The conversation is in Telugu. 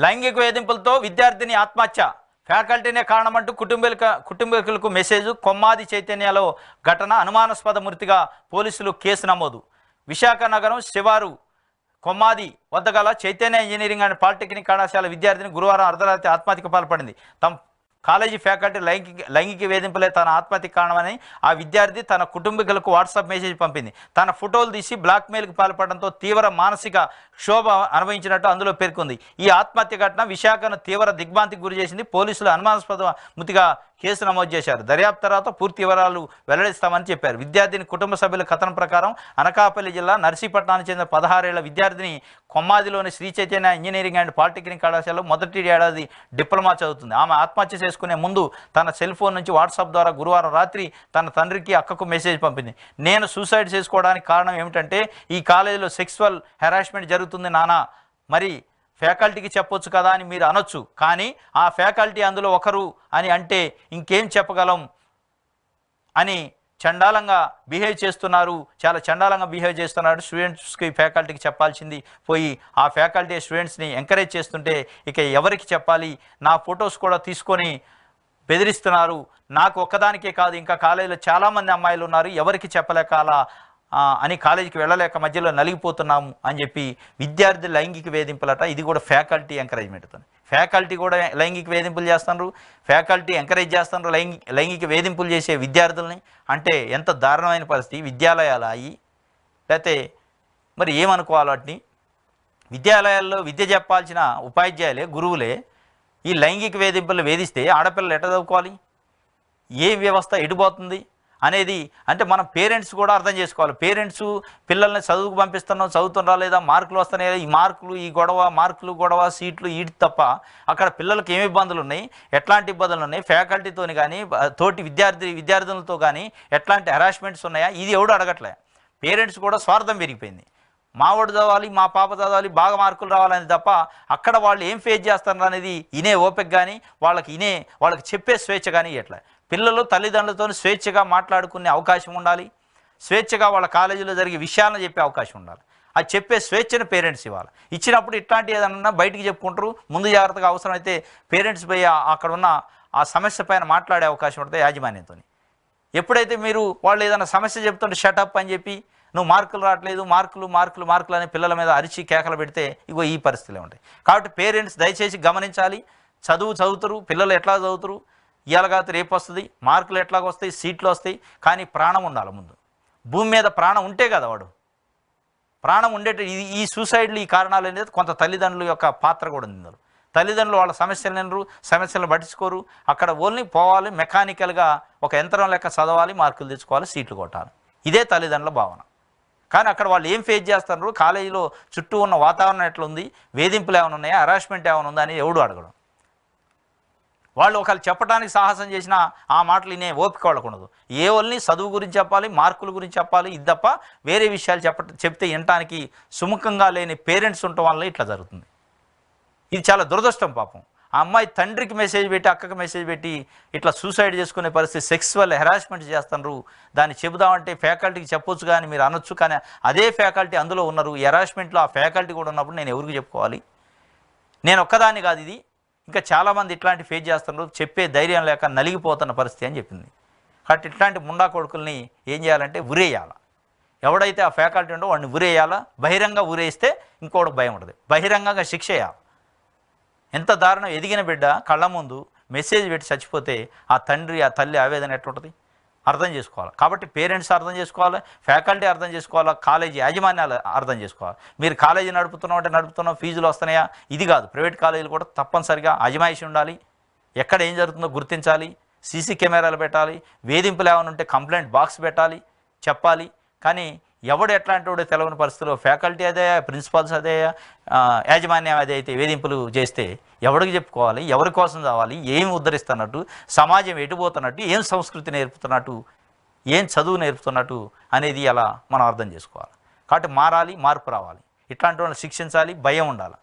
లైంగిక వేధింపులతో విద్యార్థిని ఆత్మహత్య, ఫ్యాకల్టీనే కారణమంటూ కుటుంబీకులకు మెసేజ్. కొమ్మాది చైతన్యలో ఘటన, అనుమానాస్పద మృతిగా పోలీసులు కేసు నమోదు. విశాఖ నగరం శివారు కొమ్మాది వద్ద గల చైతన్య ఇంజనీరింగ్ అండ్ పాలిటెక్నిక్ కళాశాల విద్యార్థిని గురువారం అర్ధరాత్రి ఆత్మహత్యకు పాల్పడింది. తమ కాలేజీ ఫ్యాకల్టీ లైంగిక వేధింపులే తన ఆత్మహత్యకు కారణమని ఆ విద్యార్థి తన కుటుంబీకులకు వాట్సాప్ మెసేజ్ పంపింది. తన ఫోటోలు తీసి బ్లాక్మెయిల్కి పాల్పడడంతో తీవ్ర మానసిక క్షోభ అనుభవించినట్టు అందులో పేర్కొంది. ఈ ఆత్మహత్య ఘటన విశాఖను తీవ్ర దిగ్భ్రాంతికి గురి చేసింది. పోలీసులు అనుమానాస్పద మృతిగా కేసు నమోదు చేశారు. దర్యాప్తు తర్వాత పూర్తి వివరాలు వెల్లడిస్తామని చెప్పారు. విద్యార్థిని కుటుంబ సభ్యుల కథనం ప్రకారం అనకాపల్లి జిల్లా నర్సీపట్నానికి చెందిన 16 ఏళ్ల విద్యార్థిని కొమ్మాదిలోని Sri Chaitanya engineering and polytechnic కళాశాలలో మొదటి ఏడాది డిప్లొమా చదువుతుంది. ఆమె ఆత్మహత్య చేసుకునే ముందు తన సెల్ ఫోన్ నుంచి వాట్సాప్ ద్వారా గురువారం రాత్రి తన తండ్రికి, అక్కకు మెసేజ్ పంపింది. నేను సూసైడ్ చేసుకోవడానికి కారణం ఏమిటంటే ఈ కాలేజీలో సెక్సువల్ హెరాస్మెంట్ జరుగుతుంది నానా, మరి ఫ్యాకల్టీకి చెప్పొచ్చు కదా అని మీరు అనొచ్చు, కానీ ఆ ఫ్యాకల్టీ అందులో ఒకరు అని అంటే ఇంకేం చెప్పగలం అని చండాలంగా బిహేవ్ చేస్తున్నారు, చాలా చండాలంగా బిహేవ్ చేస్తున్నారు. స్టూడెంట్స్కి ఫ్యాకల్టీకి చెప్పాల్సింది పోయి ఆ ఫ్యాకల్టీ స్టూడెంట్స్ని ఎంకరేజ్ చేస్తుంటే ఇక ఎవరికి చెప్పాలి? నా ఫొటోస్ కూడా తీసుకొని బెదిరిస్తున్నారు. నాకు ఒక్కదానికే కాదు, ఇంకా కాలేజీలో చాలామంది అమ్మాయిలు ఉన్నారు, ఎవరికి చెప్పలేక అలా అని కాలేజీకి వెళ్ళలేక మధ్యలో నలిగిపోతున్నాము అని చెప్పి విద్యార్థి లైంగిక వేధింపులట. ఇది కూడా ఫ్యాకల్టీ ఎంకరేజ్మెంట్తో. ఫ్యాకల్టీ కూడా లైంగిక వేధింపులు చేస్తున్నారు, ఫ్యాకల్టీ ఎంకరేజ్ చేస్తున్నారు లైంగిక వేధింపులు చేసే విద్యార్థుల్ని. అంటే ఎంత దారుణమైన పరిస్థితి. విద్యాలయాలు అయ్యి లేకపోతే మరి ఏమనుకోవాలి వాటిని? విద్యాలయాల్లో విద్య చెప్పాల్సిన ఉపాధ్యాయులే, గురువులే ఈ లైంగిక వేధింపులు వేధిస్తే ఆడపిల్లలు ఎట్లా చదువుకోవాలి? ఏ వ్యవస్థ ఎడిపోతుంది అనేది అంటే మనం పేరెంట్స్ కూడా అర్థం చేసుకోవాలి. పేరెంట్స్ పిల్లల్ని చదువుకు పంపిస్తున్నాం, చదువుతున్నా లేదా, మార్కులు వస్తున్నాయి, ఈ మార్కులు, ఈ గొడవ, మార్కులు గొడవ, సీట్లు ఈటి తప్ప అక్కడ పిల్లలకి ఏమి ఇబ్బందులు ఉన్నాయి, ఎట్లాంటి ఇబ్బందులు ఉన్నాయి, ఫ్యాకల్టీతో కానీ తోటి విద్యార్థులతో కానీ ఎట్లాంటి హెరాస్మెంట్స్ ఉన్నాయా, ఇది ఎవడు అడగట్లే. పేరెంట్స్ కూడా స్వార్థం పెరిగిపోయింది. మా వాడు చదవాలి, మా పాప చదవాలి, బాగా మార్కులు రావాలని తప్ప అక్కడ వాళ్ళు ఏం ఫేస్ చేస్తారు అనేది ఇనే ఓపిక కానీ వాళ్ళకి చెప్పే స్వేచ్ఛ కానీ ఎట్లా. పిల్లలు తల్లిదండ్రులతో స్వేచ్ఛగా మాట్లాడుకునే అవకాశం ఉండాలి, స్వేచ్ఛగా వాళ్ళ కాలేజీలో జరిగే విషయాలను చెప్పే అవకాశం ఉండాలి. అది చెప్పే స్వేచ్ఛను పేరెంట్స్ ఇవ్వాలి. ఇచ్చినప్పుడు ఇట్లాంటి ఏదన్నా బయటికి చెప్పుకుంటారు. ముందు జాగ్రత్తగా అవసరమైతే పేరెంట్స్ పోయి అక్కడ ఉన్న ఆ సమస్య పైన మాట్లాడే అవకాశం ఉంటుంది యాజమాన్యంతో. ఎప్పుడైతే మీరు వాళ్ళు ఏదైనా సమస్య చెప్తుంటే షటప్ అని చెప్పి నువ్వు మార్కులు రావట్లేదు, మార్కులు అని పిల్లల మీద అరిచి కేకలు పెడితే ఇగో ఈ పరిస్థితులే ఉంటాయి. కాబట్టి పేరెంట్స్ దయచేసి గమనించాలి. చదువుతారు, పిల్లలు ఎట్లా చదువుతారు, ఇవాళ రేపు వస్తుంది, మార్కులు ఎట్లాగ వస్తాయి, సీట్లు వస్తాయి, కానీ ప్రాణం ఉండాలి ముందు. భూమి మీద ప్రాణం ఉంటే కదా వాడు ప్రాణం ఉండేట. ఈ సూసైడ్లు, ఈ కారణాలు అనేది కొంత తల్లిదండ్రుల యొక్క పాత్ర కూడా ఉంది. తల్లిదండ్రులు వాళ్ళ సమస్యలను పట్టించుకోరు. అక్కడ ఓన్లీ పోవాలి, మెకానికల్గా ఒక యంత్రం లెక్క చదవాలి, మార్కులు తెచ్చుకోవాలి, సీట్లు కొట్టాలి. ఇదే తల్లిదండ్రుల భావన. కానీ అక్కడ వాళ్ళు ఏం ఫేస్ చేస్తున్నారు, కాలేజీలో చుట్టూ ఉన్న వాతావరణం ఎట్లుంది, వేధింపులు ఏమైనా ఉన్నాయా, హెరాస్మెంట్ ఏమైనా ఉందా అని ఎవడు అడగడం. వాళ్ళు ఒకళ్ళు చెప్పడానికి సాహసం చేసినా ఆ మాటలు వినే ఓపిక వాళ్ళకు ఉండదు. ఏ వాళ్ళని చదువు గురించి చెప్పాలి, మార్కుల గురించి చెప్పాలి, ఇది తప్ప వేరే విషయాలు చెప్తే వినటానికి సుముఖంగా లేని పేరెంట్స్ ఉండటం వల్ల ఇట్లా జరుగుతుంది. ఇది చాలా దురదృష్టం పాపం. ఆ అమ్మాయి తండ్రికి మెసేజ్ పెట్టి, అక్కకి మెసేజ్ పెట్టి ఇట్లా సూసైడ్ చేసుకునే పరిస్థితి, సెక్సువల్ హెరాస్మెంట్ చేస్తున్నారు. దాన్ని చెబుదామంటే ఫ్యాకల్టీకి చెప్పొచ్చు కానీ మీరు అనొచ్చు, కానీ అదే ఫ్యాకల్టీ అందులో ఉన్నారు. ఈ హెరాస్మెంట్లో ఆ ఫ్యాకల్టీ కూడా ఉన్నప్పుడు నేను ఎవరికి చెప్పుకోవాలి? నేను ఒక్కదాన్ని కాదు, ఇది ఇంకా చాలామంది ఇట్లాంటి ఫేస్ చేస్తున్నారు. చెప్పే ధైర్యం లేక నలిగిపోతున్న పరిస్థితి అని చెప్పింది. కాబట్టి ఇట్లాంటి ముండా కొడుకుల్ని ఏం చేయాలంటే ఉరేయాల. ఎవడైతే ఆ ఫ్యాకల్టీ ఉండో వాడిని ఉరేయాలా. బహిరంగ ఉరేస్తే ఇంకోటి భయం ఉంటుంది. బహిరంగంగా శిక్ష వేయాలి. ఎంత దారుణం. ఎదిగిన బిడ్డ కళ్ళ ముందు మెసేజ్ పెట్టి చచ్చిపోతే ఆ తండ్రి, ఆ తల్లి ఆవేదన ఎట్లుంటుంది అర్థం చేసుకోవాలి. కాబట్టి పేరెంట్స్ అర్థం చేసుకోవాలి, ఫ్యాకల్టీ అర్థం చేసుకోవాలి, కాలేజీ యాజమాన్యాలు అర్థం చేసుకోవాలి. మీరు కాలేజీ నడుపుతున్నాం, ఫీజులు వస్తున్నాయా, ఇది కాదు. ప్రైవేట్ కాలేజీలు కూడా తప్పనిసరిగా అజమాయిషి ఉండాలి. ఎక్కడ ఏం జరుగుతుందో గుర్తించాలి, సీసీ కెమెరాలు పెట్టాలి, వేధింపులు ఏమైనా ఉంటే కంప్లైంట్ బాక్స్ పెట్టాలి, చెప్పాలి. కానీ ఎవడు ఎట్లాంటి వాడు తెలవని పరిస్థితుల్లో ఫ్యాకల్టీ అదే, ప్రిన్సిపాల్స్ అదే, యాజమాన్యం అదే అయితే వేధింపులు చేస్తే ఎవరికి చెప్పుకోవాలి, ఎవరి కోసం కావాలి, ఏం ఉద్ధరిస్తున్నట్టు, సమాజం ఎటుపోతున్నట్టు, ఏం సంస్కృతి నేర్పుతున్నట్టు, ఏం చదువు నేర్పుతున్నట్టు అనేది అలా మనం అర్థం చేసుకోవాలి. కాబట్టి మారాలి, మార్పు రావాలి. ఇట్లాంటి వాళ్ళని శిక్షించాలి, భయం ఉండాలి.